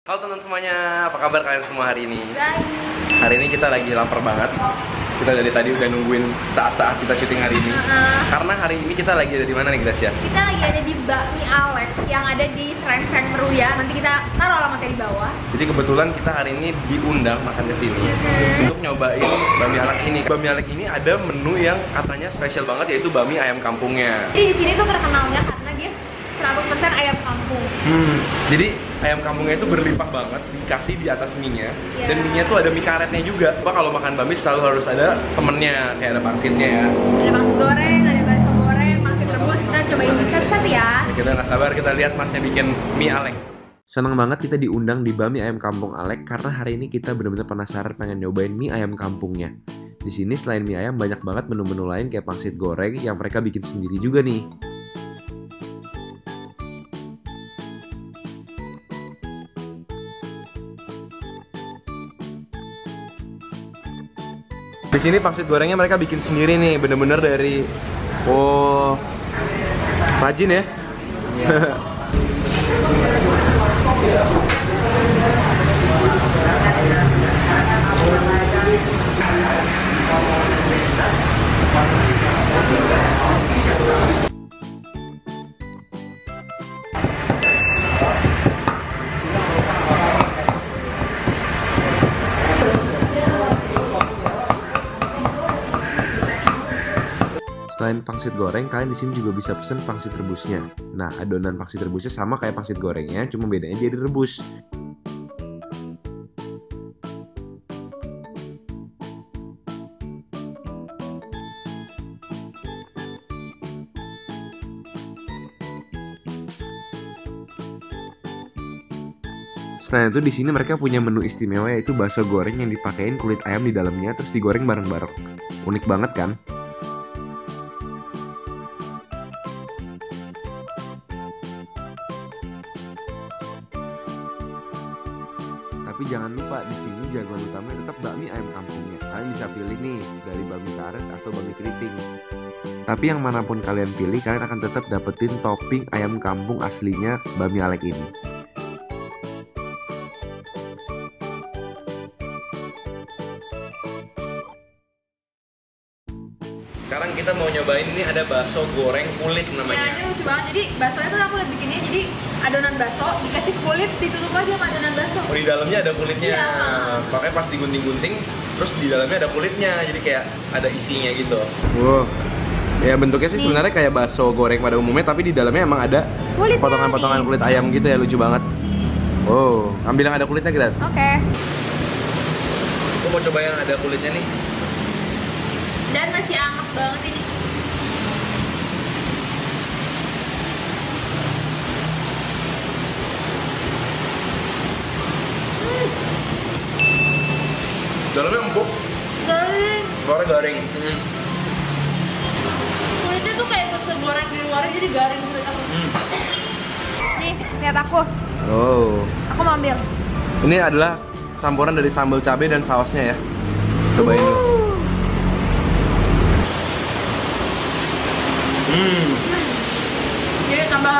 Halo teman semuanya, apa kabar kalian semua hari ini? Baik. Hari ini kita lagi lapar banget. Kita dari tadi udah nungguin saat-saat kita syuting hari ini. Karena hari ini kita lagi ada di mana nih, Gracia? Kita lagi ada di Bakmi Alek yang ada di Srengseng Meruya. Nanti kita taruh alamatnya di bawah. Jadi kebetulan kita hari ini diundang makan ke sini untuk nyobain Bakmi Alek ini. Bakmi Alek ini ada menu yang katanya spesial banget, yaitu bakmi ayam kampungnya. Jadi di sini tuh terkenalnya karena dia 100% ayam kampung. Jadi ayam kampungnya itu berlimpah banget, dikasih di atas mie-nya. Iya. Dan mie-nya tuh ada mie karetnya juga. Apa kalau makan bakmi selalu harus ada temennya, kayak ada pangsitnya ya. Ada pangsit goreng, ada bakso goreng, pangsit rebus. Kita cobain satu-satu ya. Nah, kita nggak sabar kita lihat masnya bikin mie Alek. Senang banget kita diundang di Bakmi Ayam Kampung Alek karena hari ini kita benar-benar penasaran pengen nyobain mie ayam kampungnya. Di sini selain mie ayam banyak banget menu-menu lain kayak pangsit goreng yang mereka bikin sendiri juga nih. Di sini pangsit gorengnya mereka bikin sendiri nih, bener-bener dari rajin ya. Selain pangsit goreng, kalian di sini juga bisa pesen pangsit rebusnya. Nah, adonan pangsit rebusnya sama kayak pangsit gorengnya, cuma bedanya dia direbus. Selain itu di sini mereka punya menu istimewa yaitu bakso goreng yang dipakein kulit ayam di dalamnya terus digoreng bareng-bareng. Unik banget kan? Tapi jangan lupa di sini jagoan utamanya tetap bakmi ayam kampungnya. Kalian bisa pilih nih dari bakmi karet atau bakmi keriting. Tapi yang manapun kalian pilih, kalian akan tetap dapetin topping ayam kampung aslinya Bakmi Alek ini. Sekarang kita mau nyobain ini ada bakso goreng kulit Ya, namanya. ini lucu banget. Jadi baksonya tuh aku lihat bikinnya jadi adonan bakso dikasih kulit ditutup lagi sama adonan bakso. Oh, di dalamnya ada kulitnya. Iya. Makanya pas digunting-gunting, terus di dalamnya ada kulitnya. Jadi kayak ada isinya gitu. Ya bentuknya sih Nih. sebenarnya kayak bakso goreng pada umumnya, tapi di dalamnya emang ada Kulitnya potongan-potongan nih. kulit ayam gitu ya, lucu banget. Wow, ambil yang ada kulitnya kita. Oke. Aku mau coba yang ada kulitnya nih. Dan masih anget banget ini. Dalamnya empuk, Garing. luarnya garing. Kulitnya tuh kayak bakso goreng di luarnya jadi garing kulit aku. Nih, lihat aku. Oh, Aku mau ambil. ini adalah campuran dari sambal cabai dan sausnya ya. Cobain dulu. Jadi tambah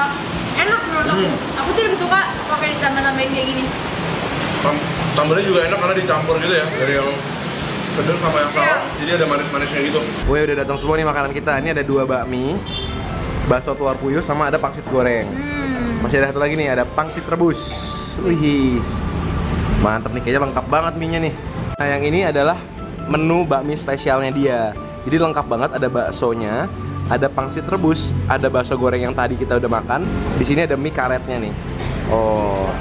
enak menurut aku. Aku sih lebih suka pakai tambah-tambahin kayak gini. Sambalnya juga enak karena dicampur gitu ya, dari yang pedas sama yang saus, jadi ada manis-manisnya gitu. Wih, udah datang semua nih makanan kita. Ini ada 2 bakmi, bakso telur puyuh, sama ada pangsit goreng. Masih ada satu lagi nih, ada pangsit rebus. Wih, mantep nih, kayaknya lengkap banget mie-nya nih. Nah, yang ini adalah menu bakmi spesialnya dia. Jadi lengkap banget, ada baksonya, ada pangsit rebus, ada bakso goreng yang tadi kita udah makan. Di sini ada mie karetnya nih. Oh.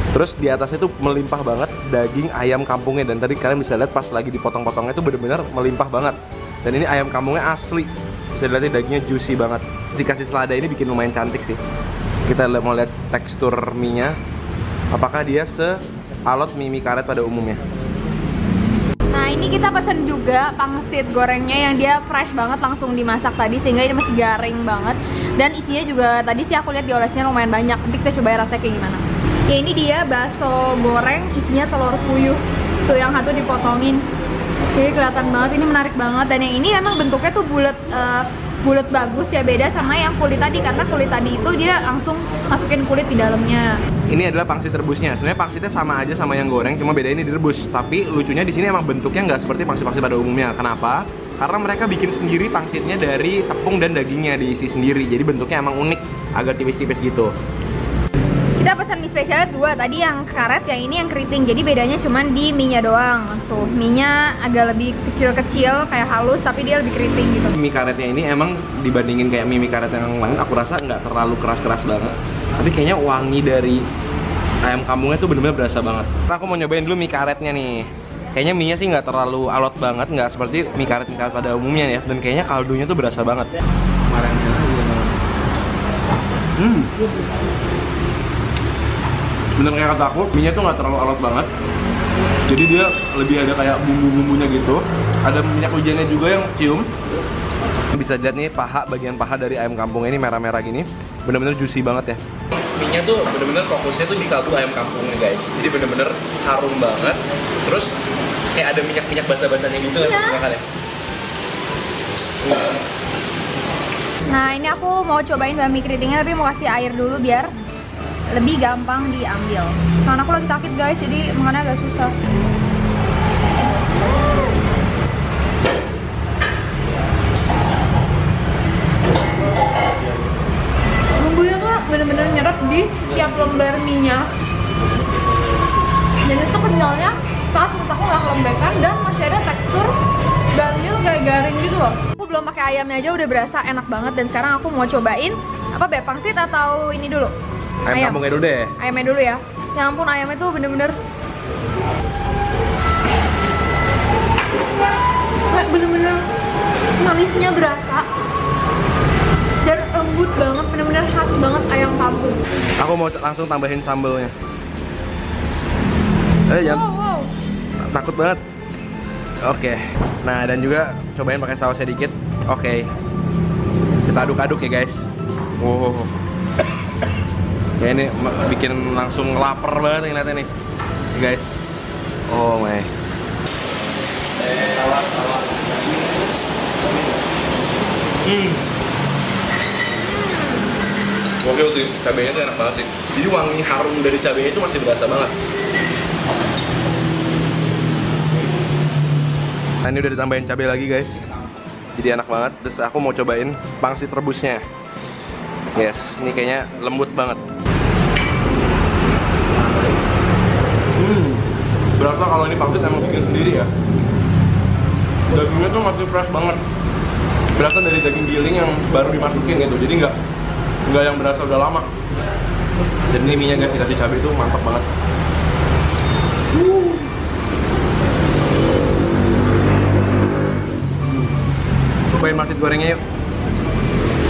Terus di atasnya tuh melimpah banget daging ayam kampungnya, dan tadi kalian bisa lihat pas lagi dipotong-potongnya tuh bener-bener melimpah banget. Dan ini ayam kampungnya asli. Bisa dilihat dagingnya juicy banget. Dikasih selada ini bikin lumayan cantik sih. Kita mau lihat tekstur mie-nya. Apakah dia sealot mie karet pada umumnya? Nah, ini kita pesen juga pangsit gorengnya yang dia fresh banget langsung dimasak tadi sehingga ini masih garing banget. Dan isinya juga tadi sih aku lihat diolesnya lumayan banyak. Nanti kita cobain rasanya kayak gimana. Ya, ini dia bakso goreng isinya telur puyuh. Tuh yang satu dipotongin. Jadi kelihatan banget, ini menarik banget. Dan yang ini emang bentuknya tuh bulat bulat bagus ya, beda sama yang kulit tadi, karena kulit tadi itu dia langsung masukin kulit di dalamnya. Ini adalah pangsit rebusnya. Sebenarnya pangsitnya sama aja sama yang goreng, cuma beda ini direbus. Tapi lucunya di sini emang bentuknya nggak seperti pangsit-pangsit pada umumnya. Kenapa? Karena mereka bikin sendiri pangsitnya dari tepung dan dagingnya diisi sendiri. Jadi bentuknya emang unik, agak tipis-tipis gitu. Kita pesan mie spesialnya 2, tadi yang karet, yang ini yang keriting. Jadi bedanya cuman di mie-nya doang. Tuh, mie-nya agak lebih kecil-kecil, kayak halus, tapi dia lebih keriting gitu. Mie karetnya ini emang dibandingin kayak mie karet yang lain, aku rasa nggak terlalu keras-keras banget. Tapi kayaknya wangi dari ayam kampungnya tuh bener-bener berasa banget. Nah, aku mau nyobain dulu mie karetnya nih. Kayaknya mie-nya sih nggak terlalu alot banget, nggak seperti mie karet pada umumnya ya. Dan kayaknya kaldunya tuh berasa banget. Kemarinnya bener kayak kata aku, mie-nya tuh nggak terlalu alot banget. Jadi dia lebih ada kayak bumbu-bumbunya gitu. Ada minyak wijennya juga yang cium. Bisa lihat nih paha, bagian paha dari ayam kampung ini merah-merah gini. Bener-bener juicy banget ya. Mie-nya tuh bener-bener fokusnya tuh di kaldu ayam kampungnya guys. Jadi bener-bener harum banget. Terus kayak ada minyak-minyak basah-basahnya gitu kan ya. Nah, ini aku mau cobain bami keritingnya, tapi mau kasih air dulu biar lebih gampang diambil. Karena aku lagi sakit guys, jadi makannya agak susah. Bumbunya tuh bener-bener nyerap di setiap lembar mie-nya. Dan itu kenyalnya pas, aku nggak kelembekan, dan masih ada tekstur baminya tuh kayak garing gitu loh. Aku belum pakai ayamnya aja udah berasa enak banget, dan sekarang aku mau cobain apa pangsit atau ini dulu? Ayam kampungnya dulu deh. Ayamnya dulu ya. Ya ampun, ayamnya tuh bener-bener manisnya berasa dan lembut banget, bener-bener khas banget ayam kampung. Aku mau langsung tambahin sambelnya. Jangan. Wow. Takut banget. Oke. Nah, dan juga cobain pakai sausnya dikit. Oke. Kita aduk-aduk ya guys. Wow. Ya ini bikin langsung lapar banget ngeliatnya nih guys. Oh my. Gokil sih, cabenya tuh enak banget sih. Jadi wangi harum dari cabenya itu masih berasa banget. Nah, ini udah ditambahin cabai lagi guys. Jadi enak banget. Terus aku mau cobain pangsit rebusnya. Yes, ini kayaknya lembut banget. Berasa kalau ini pangsit emang bikin sendiri ya. Dagingnya tuh masih fresh banget. Berasa dari daging giling yang baru dimasukin gitu. Jadi nggak yang berasa udah lama. Dan ini mie-nya guys dikasih cabai itu mantap banget. Cobain pangsit gorengnya yuk.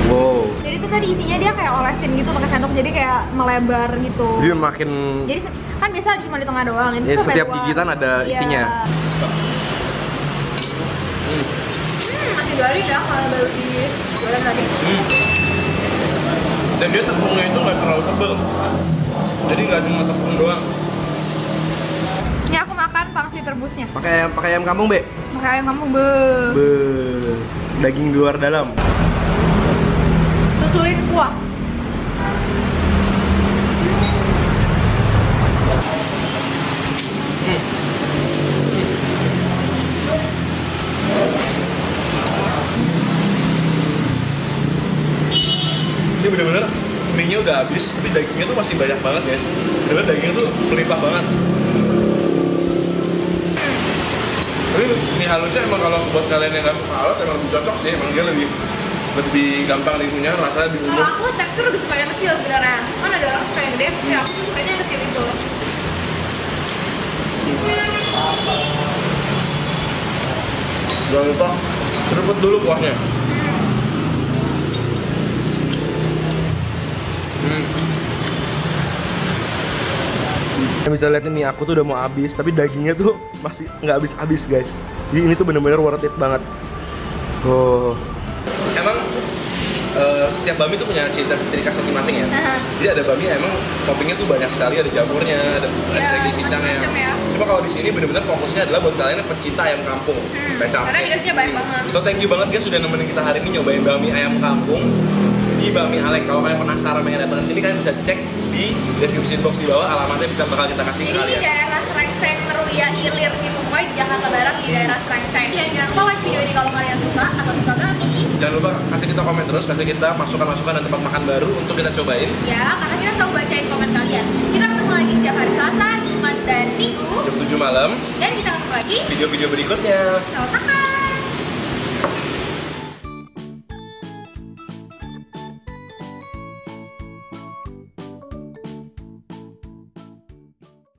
Wow. Jadi itu tadi isinya dia kayak olesin gitu pakai sendok, jadi kayak melebar gitu. Jadi makin. Jadi kan biasa cuma di tengah doang. Ini Ya, tuh setiap sampai gigitan ada isinya. Masih garing ya kalau baru digoreng tadi. Dan dia tepungnya itu nggak terlalu tebel. Jadi nggak cuma tepung doang. Ini aku makan pangsit rebusnya. Pakai ayam kampung, Be. Pakai ayam kampung Daging luar dalam. Susuin kuah. Ini bener-bener mie-nya udah habis, tapi dagingnya tuh masih banyak banget guys. Bener-bener dagingnya tuh melimpah banget. Tapi mie halusnya emang kalau buat kalian yang nggak suka alot emang lebih cocok sih. Emang dia lebih gampang dikunyah, rasanya lebih umum. Kalau aku tekstur lebih suka yang kecil sebenarnya. Kan ada orang suka yang gede, tapi aku tuh sukanya yang kecil itu. Jangan lupa seruput dulu kuahnya. Bisa lihat nih, aku tuh udah mau habis, tapi dagingnya tuh masih nggak habis-habis guys. Jadi ini tuh bener-bener worth it banget. Oh. Emang setiap bami tuh punya ciri khas masing-masing ya. Jadi ada bami emang toppingnya tuh banyak sekali, ada jamurnya, ada daging cincangnya. Ya. Cuma kalau di sini benar-benar fokusnya adalah buat kalian yang pecinta ayam kampung. Kayak campur. Karena dikasihnya banyak banget. So thank you banget guys sudah nemenin kita hari ini nyobain bami ayam kampung di Bami Alek. Kalau kalian penasaran pengen datang ke sini, kalian bisa cek di description box di bawah, alamatnya bisa bakal kita kasih ke Jadi kalian. di daerah Srengseng, Meruya, Ilir gitu, pokoknya di Jakarta Barat di daerah Srengseng. Dan jangan lupa like video ini kalau kalian suka atau suka bami. Jangan lupa kasih kita komen terus, kasih kita masukan-masukan dan tempat makan baru untuk kita cobain. Ya, karena kita selalu bacain komen kalian. Kita ketemu lagi setiap hari Selasa, Jumat, dan Minggu. Jam 7 malam. Dan kita ketemu lagi Video-video berikutnya. Selamat makan.